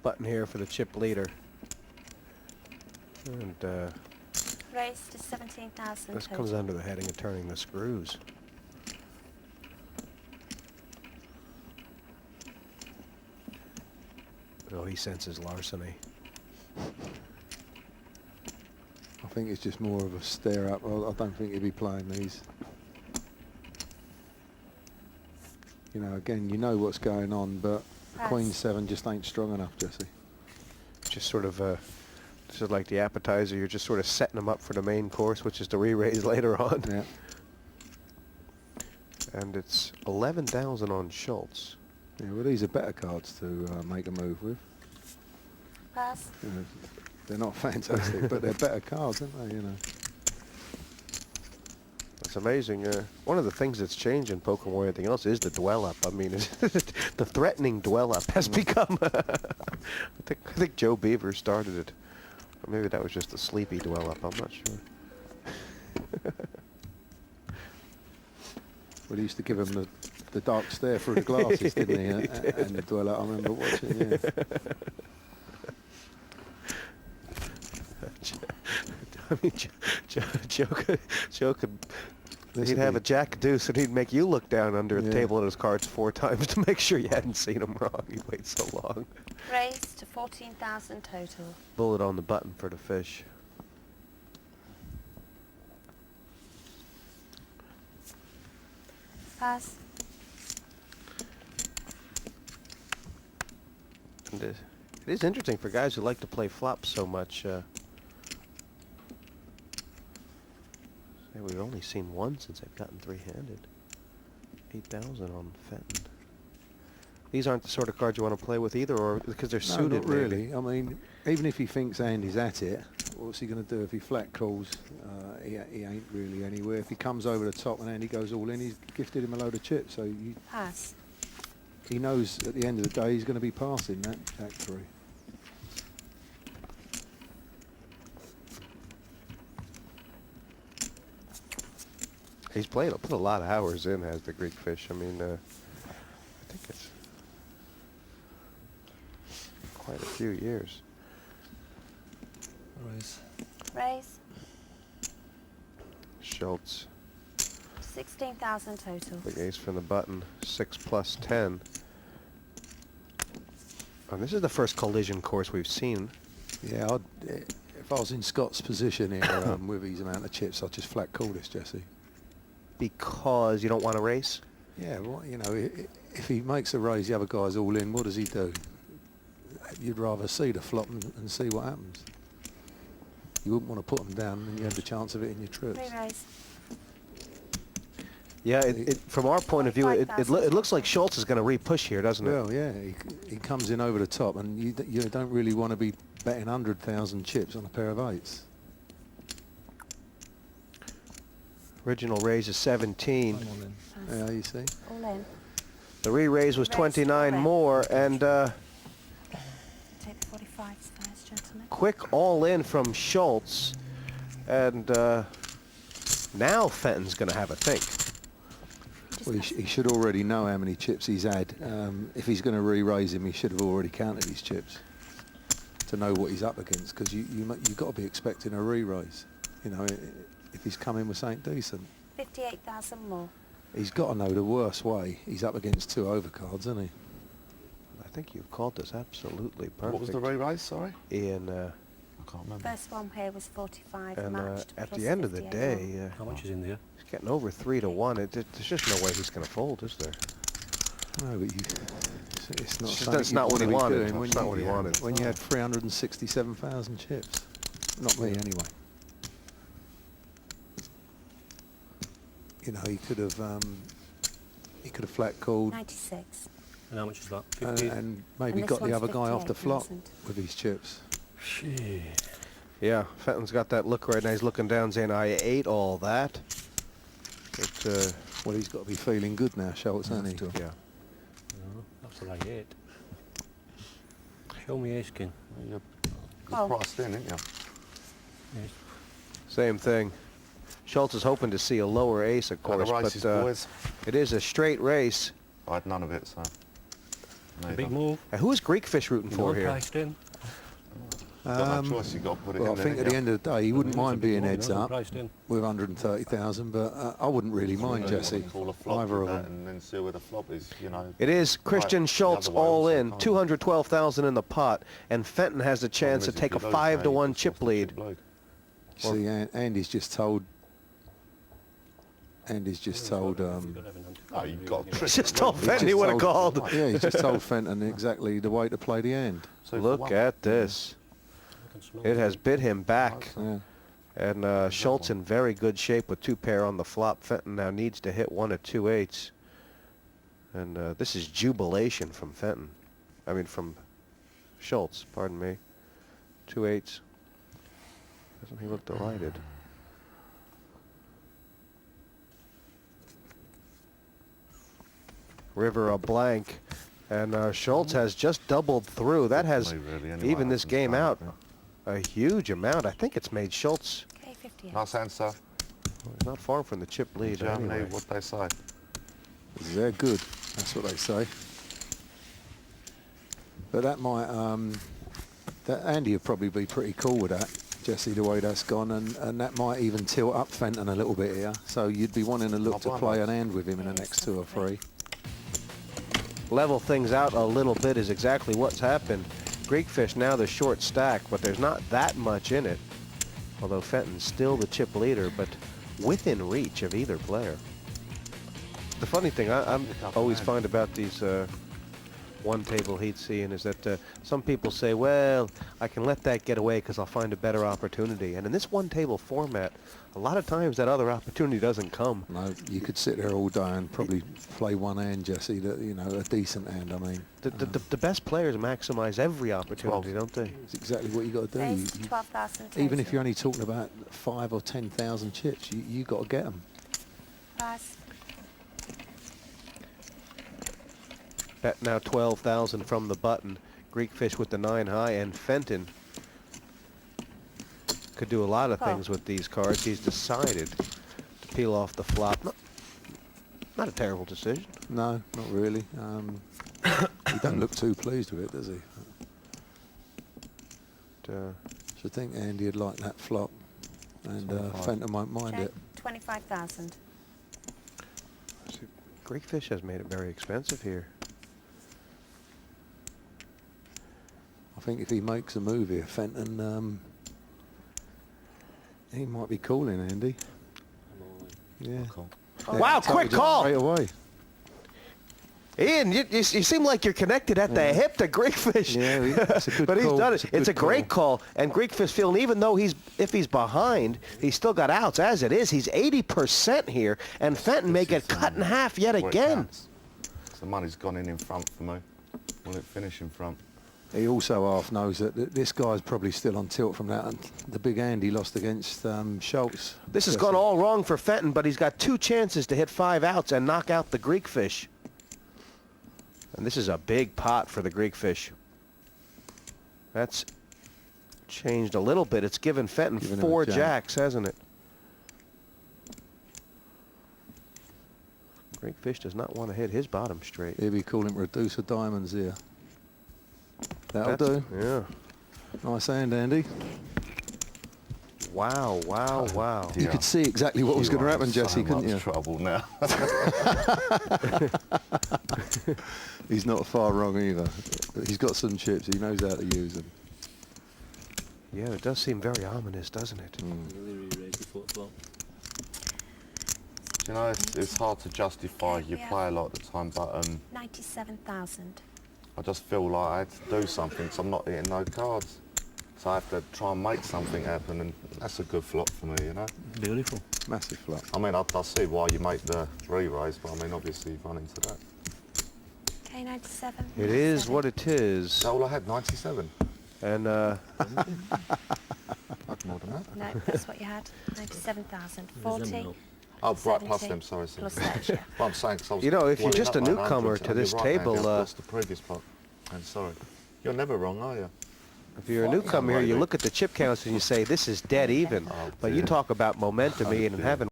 button here for the chip leader. And Raise to 17,000 this total. comes under the heading of turning the screws. Oh, he senses larceny. I think it's just more of a stare up. I don't think he'll be playing these. You know, again, you know what's going on, but Pass. Queen 7 just ain't strong enough, Jesse. Just sort of, this is like the appetizer. You're just sort of setting them up for the main course, which is the re-raise later on. Yeah. And it's 11,000 on Schultz. Yeah, well, these are better cards to make a move with. Pass. You know, they're not fantastic, but they're better cards, aren't they? You know. It's amazing. One of the things that's changed in poker more than anything else is the dwell up. I mean, the threatening dwell up has become. I think Joe Beaver started it, or maybe that was just a sleepy dwell up. I'm not sure. Well, he used to give him the dark stare through the glasses, didn't he? And the dweller. I remember watching. Yeah. I mean, Joe could. This He'd would have be- a jack deuce, and he'd make you look down under the Yeah. table at his cards 4 times to make sure you hadn't seen him wrong. He waited so long. Raise to 14,000 total. Bullet on the button for the fish. Pass. And it is interesting for guys who like to play flops so much. We've only seen one since I've gotten 3-handed. 8,000 on Fenton. These aren't the sort of cards you want to play with either, or because they're No, suited. not really. I mean, even if he thinks Andy's at it, what's he going to do if he flat calls? He ain't really anywhere. If he comes over the top and Andy goes all in, he's gifted him a load of chips. So Pass. he knows at the end of the day he's going to be passing that Jack 3. He's put a lot of hours in, has the Greek fish. I mean, I think it's quite a few years. Raise. Schultz, 16,000 total. big ace from the button, 6 plus 10. And this is the first collision course we've seen. Yeah, if I was in Scott's position here with his amount of chips, I'd just flat call this, Jesse. Because you don't want to race? Yeah, well, you know, if he makes a raise, the other guy's all in, what does he do? You'd rather see the flop and see what happens. You wouldn't want to put them down and you have the chance of it in your trips. Re-raise. Yeah, from our point of view, it looks like Schultz is going to re-push here, doesn't it? Well, yeah, he comes in over the top, and you don't really want to be betting 100,000 chips on a pair of 8s. Original raise is 17. Pass. Yeah, you see. All in. The re-raise was Raise 29 correct. more, and Take the 45s first, gentlemen. quick all-in from Schultz, and now Fenton's going to have a think. Well, he should already know how many chips he's had. If he's going to re-raise him, he should have already counted his chips to know what he's up against, because you've got to be expecting a re-raise. You know, if he's coming with something decent. 58,000 more. He's got to know the worst way. He's up against 2 overcards, isn't he? I think you've called this absolutely perfect. What was the re-raise, sorry? Ian, I can't remember. First one here was 45 and matched. at plus the end of the 58 day, more. How much is in there? he's getting over 3 to 1. There's just no way he's going to fold, is there? No, but it's not. It's something that's you'd not what he wanna be wanted. doing when It's not you- what he wanted. When you had 367,000 chips. Not me, anyway. You know, he could have flat called 96. And how much is that? and 50? maybe And got this the one's other guy off the flop 58,000. with his chips. Shit. Yeah, Fenton's got that look right now. He's looking down saying, I ate all that. But, Well, he's got to be feeling good now, Schultz, hasn't he? yeah. No, that's what I ate. Show me ace king. You're Oh. priced in, aren't you? Yes. Same thing. Schultz is hoping to see a lower ace, of Got the course, races, but boys. it is a straight race. I had none of it, so. A big move. Who is Greekfish rooting for here? Priced in. Got no choice, you got to put it Well, in I think there, at the end of the day, he wouldn't It's a mind big being move, heads you know, up priced in. with 130,000, but I wouldn't really mind, Jesse. Call a flop Either with of that them. and then see where the flop is, you know. It is Christian Right, the Schultz other way all also, in, can't it? 212,000 in the pot, and Fenton has the chance to Problem is, take a if you lose, now 5-1 you chip just lost the lead. chip lead. See, Andy's just told. Andy's just told. Oh, you've got a trick. Just told he Fenton he just would have told- called. Yeah, he just told Fenton exactly the way to play the hand. So for Look one- at this. It has bit him back. Yeah. And Schultz in very good shape with 2 pair on the flop. Fenton now needs to hit 1 of 2 8s. And this is jubilation from Fenton. I mean from Schultz, pardon me. 2 8s. Doesn't he look delighted? River a blank. And Schultz has just doubled through. That has Definitely, really, anyway, even this happens game to out happen. a huge amount. I think it's made Schultz Okay, 58. Nice answer. not far from the chip lead Germany, anyway. what they say. They're good. That's what they say. But that might, that Andy would probably be pretty cool with that, Jesse, the way that's gone, and that might even tilt up Fenton a little bit here. So you'd be wanting to look to play an hand with him in the next 2 or 3. Level things out a little bit is exactly what's happened. Greekfish now the short stack, but there's not that much in it. Although Fenton's still the chip leader, but within reach of either player. The funny thing I'm always find about these one table heat seeing is that some people say, well, I can let that get away because I'll find a better opportunity. And in this one table format, a lot of times that other opportunity doesn't come. No, you could sit there all day and probably play one hand, Jesse, that, you know, a decent hand, I mean. The best players maximize every opportunity, don't they? It's exactly what you got to do. There's You- 12,000. even if you're only talking about 5 or 10,000 chips, you got to get them. Pass. Bet now 12,000 from the button. Greekfish with the 9 high, and Fenton could do a lot of Oh. things with these cards. He's decided to peel off the flop. Not a terrible decision. No, not really. He doesn't look too pleased with it, does he? So I think Andy would like that flop, and 25. Fenton won't mind Check. it. 25,000. Greekfish has made it very expensive here. I think if he makes a move here, Fenton, he might be calling Andy. Yeah. Cool. Wow, Told quick you call. Straight away. Ian, you seem like you're connected at the hip to Greekfish. Yeah, it's a good but he's call. done it. It's a good great call. And Greekfish feeling, even though if he's behind, he's still got outs. As it is, he's 80% here, and Fenton may get cut in half yet Where it again. counts. So the money's gone in front for me. Will it finish in front? He also half knows that this guy's probably still on tilt from that. And the big hand he lost against Schultz. This has Jesse. gone all wrong for Fenton, but he's got 2 chances to hit 5 outs and knock out the Greekfish. And this is a big pot for the Greekfish. That's changed a little bit. It's given Fenton Given him a 4 jack. jacks, hasn't it? Greekfish does not want to hit his bottom straight. He'll be calling reducer diamonds here. That'll That's- do. Yeah. Nice hand, Andy. Wow, wow, wow. You could see exactly what was You going to are happen, in Jesse, so couldn't much you? trouble now. He's not far wrong either. He's got some chips. He knows how to use them. Yeah, it does seem very ominous, doesn't it? You know, it's hard to justify. You Yeah. play a lot of the time, but 97,000. I just feel like I had to do something, so I'm not hitting no cards. So I have to try and make something happen, and that's a good flop for me, you know? Beautiful. Massive flop. I mean, I see why you make the re-raise, but I mean, obviously you've run into that. Okay, 97. It is what it is. Is that all I had, 97? And I had more than that. No, that's what you had. 97,000. 40. Oh, right, plus 70 them, sorry. Plus that, yeah. Well, I'm saying, 'cause I was You know, if you're welling just up a by newcomer 100, to this you're right, table, Andy, I've lost the previous pot. I'm sorry. You're never wrong, are you? if you're a newcomer here, you look at the chip counts and you say, this is dead even. Oh, But you dear. talk about momentum, Oh, Ian, and dear. having